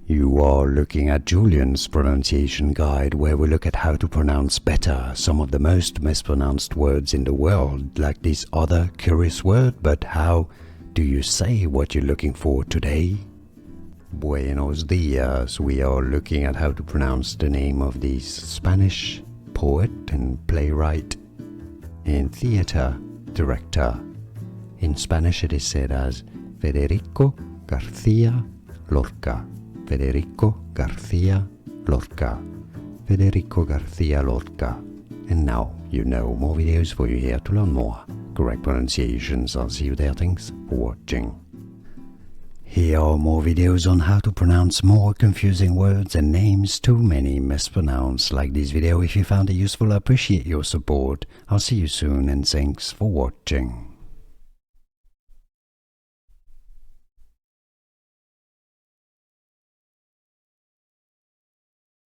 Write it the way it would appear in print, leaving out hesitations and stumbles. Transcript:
You are looking at Julian's pronunciation guide, where we look at how to pronounce better some of the most mispronounced words in the world, like this other curious word. But how do you say what you're looking for today? Buenos dias. We are looking at how to pronounce the name of this Spanish poet and playwright and theater director. In Spanish it is said as Federico García Lorca. Federico García Lorca. Federico García Lorca. And now you know. More videos for you here to learn more correct pronunciations. I'll see you there. Thanks for watching. Here are more videos on how to pronounce more confusing words and names too many mispronounced. Like this video if you found it useful. I appreciate your support. I'll see you soon and thanks for watching.